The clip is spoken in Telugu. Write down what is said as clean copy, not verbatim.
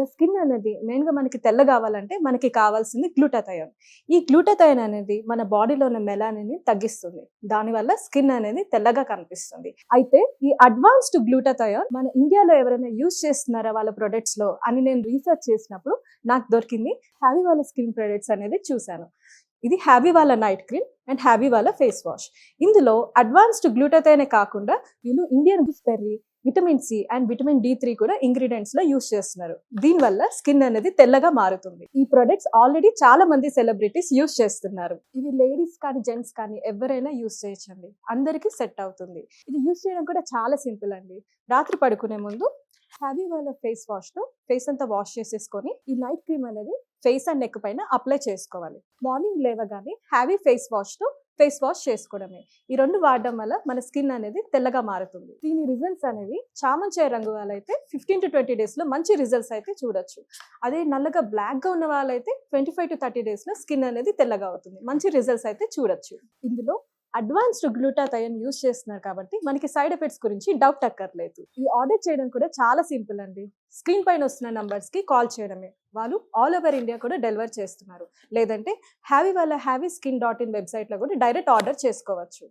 మన స్కిన్ అనేది మెయిన్‌గా మనకి తెల్ల గావాలంటే మనకి కావాల్సింది గ్లూటాథయోన్. ఈ గ్లూటాథయోన్ అనేది మన బాడీలో ఉన్న మెలానిన్‌ని తగ్గిస్తుంది. దానివల్ల స్కిన్ అనేది తెల్లగా కనిపిస్తుంది. అయితే ఈ అడ్వాన్స్డ్ గ్లూటాథయోన్ మన ఇండియాలో ఎవరైనా యూజ్ చేస్తున్నారా వాళ్ళ ప్రొడక్ట్స్‌లో అని నేను రీసెర్చ్ చేసినప్పుడు నాకు దొరికింది. హ్యావీ వాళ్ళ స్కిన్ ప్రొడక్ట్స్ అనేది చూసాను. ఇది హ్యావీ వాళ్ళ నైట్ క్రీమ్ అండ్ హ్యావీ వాళ్ళ ఫేస్ వాష్. ఇందులో అడ్వాన్స్డ్ గ్లూటాథయోనే కాకుండా వీళ్ళు Indian gooseberry, vitamin C and vitamin D three కూడా ఇంగ్రీడియంట్స్ లో యూస్ చేస్తున్నారు. దీనివల్ల స్కిన్ అనేది తెల్లగా మారుతుంది. ఈ ప్రొడక్ట్స్ ఆల్రెడీ చాలా మంది సెలబ్రిటీస్ యూస్ చేస్తున్నారు. ఇవి లేడీస్ కానీ జెంట్స్ కానీ ఎవరైనా యూస్ చేయొచ్చండి. అందరికీ సెట్ అవుతుంది. ఇది యూస్ చేయడం కూడా చాలా సింపుల్ అండి. రాత్రి పడుకునే ముందు హ్యావీ వాళ్ళ ఫేస్ వాష్ తో ఫేస్ అంతా వాష్ చేసేసుకొని ఈ నైట్ క్రీమ్ అనేది ఫేస్ అండ్ నెక్ పైన అప్లై చేసుకోవాలి. మార్నింగ్ లేవగానే హ్యావీ ఫేస్ వాష్ తో ఫేస్ వాష్ చేసుకోవడమే. ఈ రెండు వాడడం వల్ల మన స్కిన్ అనేది తెల్లగా మారుతుంది. దీని రిజల్ట్స్ అనేవి చామంచాయ రంగు వాళ్ళైతే 15 to 20 డేస్ లో మంచి రిజల్ట్స్ అయితే చూడొచ్చు. అదే నల్లగా బ్లాక్ గా ఉన్న వాళ్ళైతే 25 to 30 డేస్ లో స్కిన్ అనేది తెల్లగా అవుతుంది. మంచి రిజల్ట్స్ అయితే చూడొచ్చు. ఇందులో అడ్వాన్స్డ్ గ్లూటాథయోన్ యూస్ చేస్తున్నారు కాబట్టి మనకి సైడ్ ఎఫెక్ట్స్ గురించి డౌట్ అక్కర్లేదు. ఇది ఆర్డర్ చేయడం కూడా చాలా సింపుల్ అండి. స్క్రీన్ పైన వస్తున్న నంబర్స్ కి కాల్ చేయడమే. వాళ్ళు ఆల్ ఓవర్ ఇండియా కూడా డెలివర్ చేస్తున్నారు. లేదంటే హ్యావీ వాళ్ళ హ్యావీ స్కిన్.in వెబ్సైట్ లో కూడా డైరెక్ట్ ఆర్డర్ చేసుకోవచ్చు.